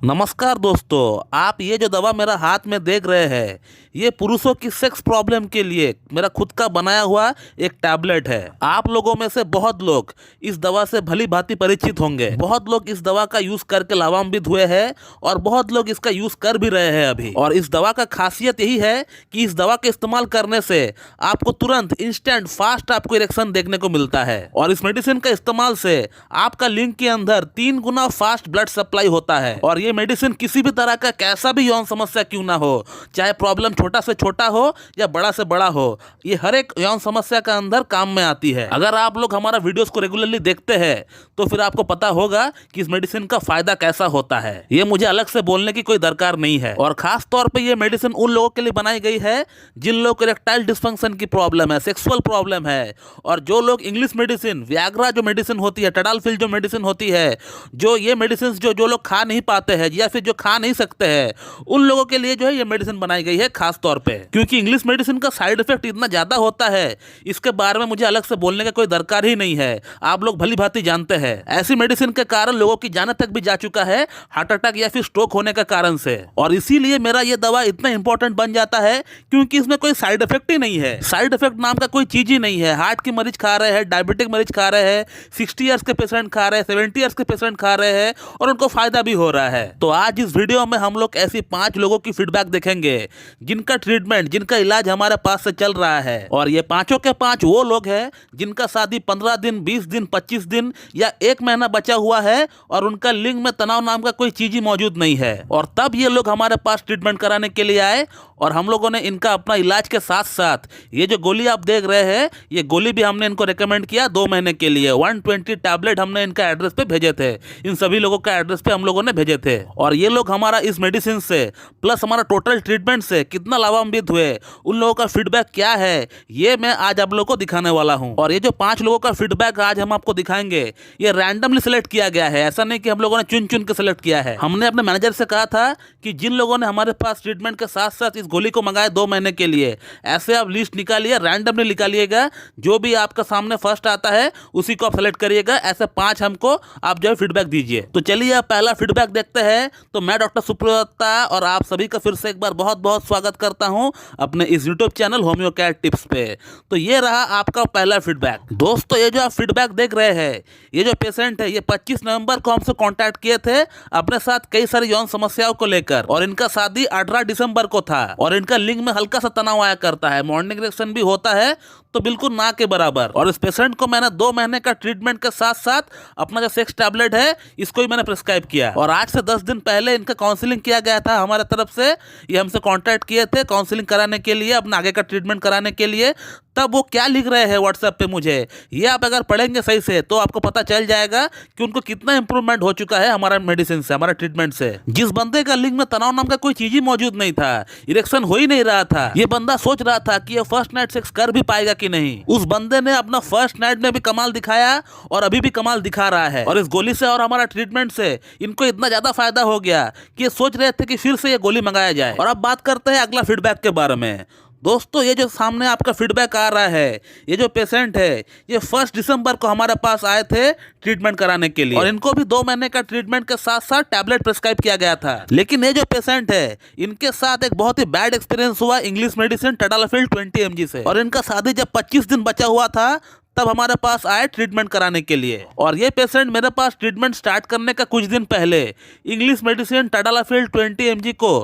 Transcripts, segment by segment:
नमस्कार दोस्तों, आप ये जो दवा मेरा हाथ में देख रहे हैं ये पुरुषों की सेक्स प्रॉब्लम के लिए मेरा खुद का बनाया हुआ एक टैबलेट है। आप लोगों में से बहुत लोग इस दवा से भली भांति परिचित होंगे। बहुत लोग इस दवा का यूज करके लाभान्वित हुए हैं और बहुत लोग इसका यूज कर भी रहे हैं अभी। और इस दवा का खासियत यही है कि इस दवा के इस्तेमाल करने से आपको तुरंत इंस्टेंट फास्ट आपको इरेक्शन देखने को मिलता है। और इस मेडिसिन का इस्तेमाल से आपका लिंग के अंदर 3 गुना फास्ट ब्लड सप्लाई होता है। और ये मेडिसिन किसी भी तरह का कैसा भी यौन समस्या क्यों ना हो, चाहे प्रॉब्लम छोटा से छोटा हो या बड़ा से बड़ा हो, ये हर एक यौन समस्या का अंदर काम में आती है। अगर आप लोग हमारा वीडियोस को रेगुलरली देखते हैं तो फिर आपको पता होगा कि इस मेडिसिन का फायदा कैसा होता है। ये मुझे अलग से बोलने की कोई दरकार नहीं है। और खास तौर पे ये मेडिसिन उन लोगों के लिए बनाई गई है जिन लोगों को इरेक्टाइल डिस्फंक्शन की प्रॉब्लम है, सेक्सुअल प्रॉब्लम है। और जो लोग इंग्लिश मेडिसिन, वियाग्रा जो मेडिसिन होती है, टडालफिल जो मेडिसिन होती है, जो ये मेडिसिन जो लोग खा नहीं पाते हैं या फिर जो खा नहीं सकते हैं, उन लोगों के लिए जो है ये मेडिसिन बनाई गई है खास तौर पे। क्योंकि इंग्लिश मेडिसिन का साइड इफेक्ट इतना ज्यादा होता है, इसके बारे में मुझे अलग से बोलने का कोई दरकार ही नहीं है। आप लोग भली भांति जानते हैं। ऐसी मेडिसिन के कारण लोगों की जान तक भी जा चुका है, हार्ट अटैक या फिर स्ट्रोक होने का कारण से। और इसीलिए मेरा ये दवा इतना इंपॉर्टेंट बन जाता है क्योंकि इसमें कोई साइड इफेक्ट ही नहीं है। साइड इफेक्ट नाम का कोई चीज ही नहीं है। हार्ट के मरीज खा रहे हैं, डायबिटिक मरीज खा रहे हैं, 60 ईयर्स के पेशेंट खा रहे हैं, 70 ईयर्स के पेशेंट खा रहे हैं और उनको फायदा भी हो रहा है। तो आज इस वीडियो में हम लोग ऐसी 5 लोगों की फीडबैक देखेंगे जिनका ट्रीटमेंट, जिनका इलाज हमारे पास से चल रहा है। और ये पांचों के 5 वो लोग हैं जिनका शादी 15 दिन, 20 दिन, 25 दिन या 1 महीना बचा हुआ है और उनका लिंग में तनाव नाम का कोई चीज ही मौजूद नहीं है। और तब ये लोग हमारे पास ट्रीटमेंट कराने के लिए आए और हम लोगों ने इनका अपना इलाज के साथ साथ ये जो गोली आप देख रहे हैं, ये गोली भी हमने इनको रेकमेंड किया 2 महीने के लिए। 120 टैबलेट हमने इनका एड्रेस पे भेजे थे। इन सभी लोगों का एड्रेस पे हम लोगों ने भेजे थे। और ये लोग हमारा इस मेडिसिन से प्लस हमारा टोटल ट्रीटमेंट से कितना लाभान्वित हुए, उन लोगों का फीडबैक क्या है, ये मैं आज आप लोगों को दिखाने वाला हूं। और ये जो 5 लोगों का फीडबैक आज हम आपको दिखाएंगे, ये रैंडमली सिलेक्ट किया गया है। ऐसा नहीं कि हम लोगों ने चुन चुन के सिलेक्ट किया है। हमने अपने मैनेजर से कहा था कि जिन लोगों ने हमारे पास ट्रीटमेंट के साथ साथ इस गोली को मंगाया 2 महीने के लिए, ऐसे आप लिस्ट निकालिए, रैंडमली निकालिएगा। जो भी आपका सामने फर्स्ट आता है उसी को आप सेलेक्ट करिएगा। ऐसे 5 हमको आप जो है फीडबैक दीजिए। तो चलिए आप पहला फीडबैक देखते हैं। तो मैं डॉक्टर सुब्रता और आप सभी का फिर से एक बार बहुत बहुत स्वागत करता हूं अपने इस YouTube channel homeo care tips पे। तो ये रहा आपका पहला फीडबैक। दोस्तों, ये जो आप फीडबैक देख रहे हैं, ये जो पेशेंट है, ये 25 नवंबर को हमसे कांटेक्ट किए थे अपने साथ कई सारी यौन समस्याओं को लेकर। और इनका शादी 18 दिसंबर को था और इनका लिंग में हल्का सा तनाव आया करता है, मॉर्निंग इरेक्शन भी होता है तो बिल्कुल ना के बराबर। और इस पेशेंट को मैंने 2 महीने का ट्रीटमेंट के साथ साथ अपना जो सेक्स टैबलेट है इसको ही मैंने प्रिस्क्राइब किया। और आज से 10 दिन पहले इनका काउंसलिंग किया गया था हमारे तरफ से। ये हमसे कांटेक्ट किए थे काउंसलिंग कराने के लिए, अपना आगे का ट्रीटमेंट कराने के लिए। तब वो क्या लिख रहे हैं व्हाट्सएप पे मुझे, ये आप अगर पढ़ेंगे सही से तो आपको पता चल जाएगा कि उनको कितना इंप्रूवमेंट हो चुका है हमारा मेडिसिन से, हमारा ट्रीटमेंट से। जिस बंदे का लिंग में तनाव नाम का कोई चीज ही मौजूद नहीं था, इरेक्शन हो ही नहीं रहा था, ये बंदा सोच रहा था कि ये फर्स्ट नाइट सेक्स कर भी पाएगा कि नहीं, उस बंदे ने अपना फर्स्ट नाइट में भी कमाल दिखाया और अभी भी कमाल दिखा रहा है। और इस गोली से और हमारा ट्रीटमेंट से इनको इतना ज्यादा फायदा हो गया कि ये सोच रहे थे कि फिर से ये गोली मंगाया जाए। और अब बात करते हैं अगला फीडबैक के बारे में। दोस्तों, ये जो सामने आपका फीडबैक आ रहा है, ये जो पेशेंट है, ये 1 दिसंबर को हमारे पास आए थे ट्रीटमेंट कराने के लिए और इनको भी 2 महीने का ट्रीटमेंट के साथ साथ टैबलेट प्रिस्क्राइब किया गया था। लेकिन ये जो पेशेंट है, इनके साथ एक बहुत ही बैड एक्सपीरियंस हुआ इंग्लिश मेडिसिन टडालफिल 20 mg से। और इनका शादी जब 25 दिन बचा हुआ था तब हमारे पास आए ट्रीटमेंट कराने के लिए। और ये पेशेंट मेरे पास ट्रीटमेंट स्टार्ट करने का कुछ दिन पहले इंग्लिश मेडिसिन टडालफिल 20 mg को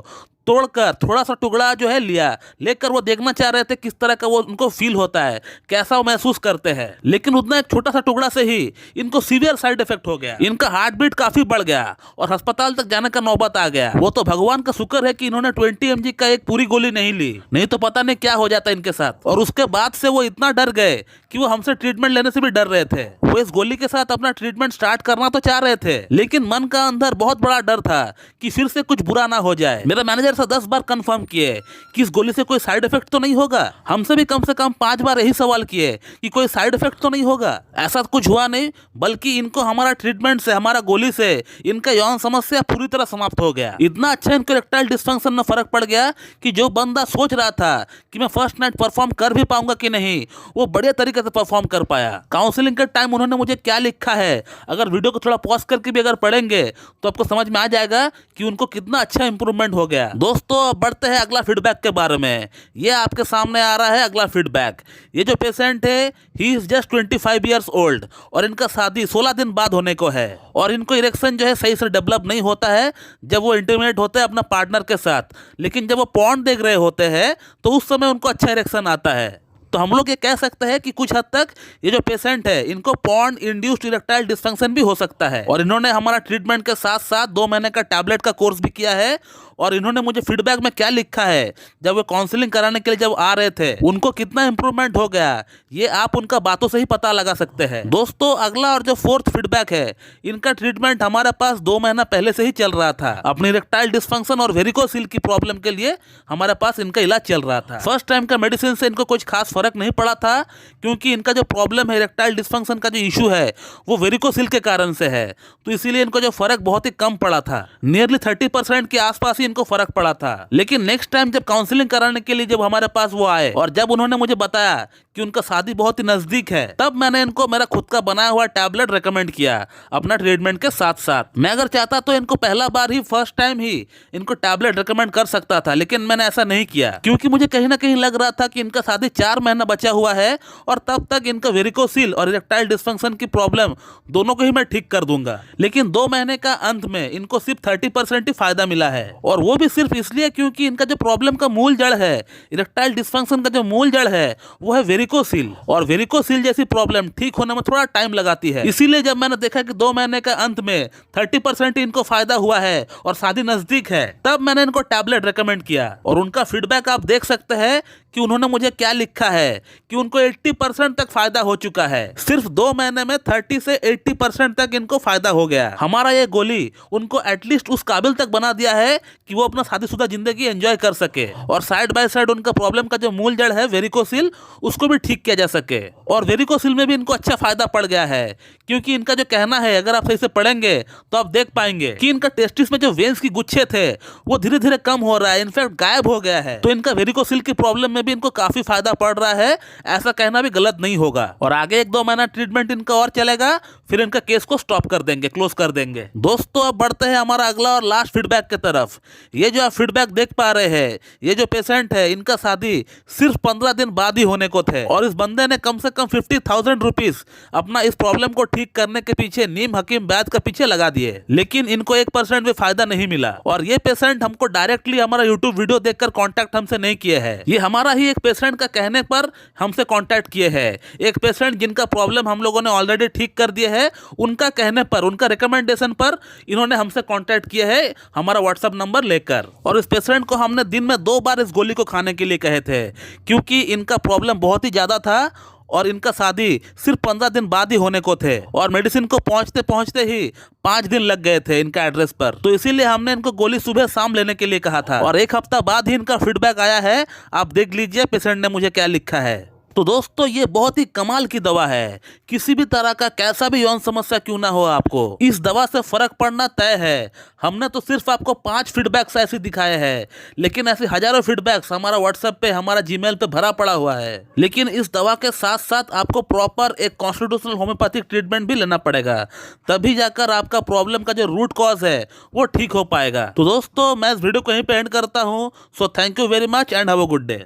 तोड़कर थोड़ा सा टुकड़ा जो है लेकर वो देखना चाह रहे थे किस तरह का वो उनको फील होता है, कैसा वो महसूस करते हैं। लेकिन उतना एक छोटा सा टुकड़ा से ही इनको सीवियर साइड इफेक्ट हो गया। इनका हार्ट बीट काफी बढ़ गया और अस्पताल तक जाने का नौबत आ गया। वो तो भगवान का शुक्र है कि इन्होंने 20 mg का एक पूरी गोली नहीं ली, नहीं तो पता नहीं क्या हो जाता इनके साथ। और उसके बाद से वो इतना डर गए कि वो हमसे ट्रीटमेंट लेने से भी डर रहे थे। वो इस गोली के साथ अपना ट्रीटमेंट स्टार्ट करना तो चाह रहे थे, लेकिन मन का अंदर बहुत बड़ा डर था कि फिर से कुछ बुरा ना हो जाए। मेरा मैनेजर से 10 बार कंफर्म किए कि इस गोली से कोई साइड इफेक्ट तो नहीं होगा। हमसे भी कम से कम 5 बार यही सवाल किए कि कोई साइड इफेक्ट तो नहीं होगा। ऐसा कुछ हुआ नहीं, बल्कि इनको हमारा ट्रीटमेंट से, हमारा गोली से इनका यौन समस्या पूरी तरह समाप्त हो गया। इतना अच्छा इनको इरेक्टाइल डिस्फंक्शन में फर्क पड़ गया कि जो बंदा सोच रहा था कि मैं फर्स्ट नाइट परफॉर्म कर भी पाऊंगा कि नहीं, वो बढ़िया तरीके से परफॉर्म कर पाया। काउंसलिंग के टाइम उन्होंने मुझे क्या लिखा है, अगर वीडियो को थोड़ा पॉज करके भी अगर पढ़ेंगे तो आपको समझ में आ जाएगा कि उनको कितना अच्छा इंप्रूवमेंट हो गया। दोस्तों अब बढ़ते हैं अगला फीडबैक के बारे में। ये आपके सामने आ रहा है अगला फीडबैक। ये जो पेशेंट है, he is just 25 years old और इनका शादी 16 दिन बाद होने को है और इनको इरेक्शन जो है सही से डेवलप नहीं होता है जब वो इंटीमेट होते हैं अपना पार्टनर के साथ, लेकिन जब वो पॉर्न देख रहे होते हैं तो उस समय उनको अच्छा इरेक्शन आता है। तो हम लोग ये कह सकते हैं कि कुछ हद तक ये जो पेशेंट है इनको पॉर्न इंड्यूस्ड इरेक्टाइल डिस्फंक्शन भी हो सकता है। और इन्होंने हमारा ट्रीटमेंट के साथ साथ 2 महीने का टैबलेट का कोर्स भी किया है। और इन्होंने मुझे फीडबैक में क्या लिखा है, जब वो काउंसलिंग कराने के लिए जब आ रहे थे उनको कितना इंप्रूवमेंट हो गया, ये आप उनका बातों से ही पता लगा सकते हैं। दोस्तों अगला और जो 4th फीडबैक है, इनका ट्रीटमेंट हमारे पास 2 महीना पहले से ही चल रहा था। अपनी इरेक्टाइल डिस्फंक्शन और वेरिकोसिल की प्रॉब्लम के लिए हमारे पास इनका इलाज चल रहा था। फर्स्ट टाइम का मेडिसिन से इनको कुछ खास फर्क नहीं पड़ा था, क्योंकि इनका जो प्रॉब्लम है इरेक्टाइल डिस्फंक्शन का जो इशू है वो वेरिकोसिल के कारण से है, तो इसीलिए इनको जो फर्क बहुत ही कम पड़ा था। नियरली 30% के आसपास ही इनको फर्क पड़ा था। लेकिन नेक्स्ट टाइम जब काउंसलिंग कराने के लिए जब हमारे पास वो आए और जब उन्होंने मुझे बताया कि उनका शादी बहुत ही नजदीक है, तब मैंने इनको मेरा खुद का बनाया हुआ टैबलेट रेकमेंड किया अपना ट्रीटमेंट के साथ साथ। मैं अगर चाहता तो इनको पहला बार ही, फर्स्ट टाइम ही इनको टैबलेट रेकमेंड कर सकता था, लेकिन मैंने ऐसा नहीं किया क्योंकि मुझे कहीं ना कहीं लग रहा था कि इनका शादी 4 महीना बचा हुआ है और तब तक इनका वेरिकोसिल और इरेक्टाइल डिस्फंक्शन की प्रॉब्लम दोनों को ही मैं ठीक कर दूंगा। लेकिन 2 महीने का अंत में इनको सिर्फ 30% ही फायदा मिला है, और वो भी सिर्फ इसलिए क्योंकि इनका जो प्रॉब्लम का मूल जड़ है, इरेक्टाइल डिस्फंक्शन का जो मूल जड़ है वो है वेरिकोसिल, और वेरिकोसिल जैसी प्रॉब्लम ठीक होने में थोड़ा टाइम लगाती है। इसीलिए जब मैंने देखा कि 2 महीने का अंत में 30% इनको फायदा हुआ है और शादी नजदीक है, तब मैंने इनको टैबलेट रेकमेंड किया। और उनका फीडबैक आप देख सकते हैं कि उन्होंने मुझे क्या लिखा है कि उनको 80% तक फायदा हो चुका है। सिर्फ 2 महीने में 30 से 80% तक इनको फायदा हो गया। हमारा ये गोली उनको एटलीस्ट उस काबिल तक बना दिया है कि वो अपना शादीशुदा जिंदगी एंजॉय कर सके, और साइड बाय साइड उनका प्रॉब्लम का जो मूल जड़ है वेरिकोसिल, उसको भी ठीक किया जा सके। और वेरिकोसिल में भी इनको अच्छा फायदा पड़ गया है, क्योंकि इनका जो कहना है, अगर आप सही से पढ़ेंगे तो आप देख पाएंगे कि इनका टेस्टिस में जो वेन्स की गुच्छे थे वो धीरे धीरे कम हो रहा है, इनफैक्ट गायब हो गया है। तो इनका वेरिकोसिल की प्रॉब्लम में भी इनको काफी फायदा पड़ रहा है, ऐसा कहना भी गलत नहीं होगा। और आगे 1-2 महीना ट्रीटमेंट इनका और चलेगा, फिर इनका केस को स्टॉप कर देंगे, क्लोज कर देंगे। दोस्तों अब बढ़ते हैं हमारा अगला और लास्ट फीडबैक की तरफ। ये जो आप फीडबैक देख पा रहे हैं, ये जो पेशेंट है, इनका शादी सिर्फ 15 दिन बाद ही होने को थे, और इस बंदे ने कम से कम 50,000 रुपीज अपना इस प्रॉब्लम को ठीक करने के पीछे, नीम हकीम वैद्य के पीछे लगा दिए, लेकिन इनको 1% भी फायदा नहीं मिला। और ये पेशेंट हमको डायरेक्टली हमारा यूट्यूब वीडियो देखकर कॉन्टैक्ट हमसे नहीं किए हैं, ये हमारा ही एक पेशेंट का कहने पर हमसे कॉन्टैक्ट किए हैं। एक पेशेंट जिनका प्रॉब्लम हम लोगों ने ऑलरेडी ठीक कर दिए है, उनका कहने पर, उनका रिकमेंडेशन पर इन्होंने हमसे कॉन्टैक्ट किया है हमारा व्हाट्सएप नंबर लेकर। और इस पेशेंट को हमने दिन में 2 बार इस गोली को खाने के लिए कहे थे, क्योंकि इनका प्रॉब्लम बहुत ही ज्यादा था और इनका शादी सिर्फ 15 दिन बाद ही होने को थे, और मेडिसिन को पहुंचते पहुंचते ही 5 दिन लग गए थे इनका एड्रेस पर। तो इसीलिए हमने इनको गोली सुबह शाम लेने के लिए कहा था, और 1 हफ्ता बाद ही इनका फीडबैक आया है। आप देख लीजिए पेशेंट ने मुझे क्या लिखा है। तो दोस्तों ये बहुत ही कमाल की दवा है, किसी भी तरह का कैसा भी यौन समस्या क्यों ना हो, आपको इस दवा से फर्क पड़ना तय है। हमने तो सिर्फ आपको 5 फीडबैक्स ऐसे दिखाए हैं, लेकिन ऐसे हजारों फीडबैक्स हमारा व्हाट्सएप पे, हमारा जीमेल पे भरा पड़ा हुआ है। लेकिन इस दवा के साथ साथ आपको प्रॉपर एक कॉन्स्टिट्यूशनल होम्योपैथिक ट्रीटमेंट भी लेना पड़ेगा, तभी जाकर आपका प्रॉब्लम का जो रूट कॉज है वो ठीक हो पाएगा। तो दोस्तों मैं इस वीडियो को यहीं पे एंड करता हूँ। So thank you very much and have a good day.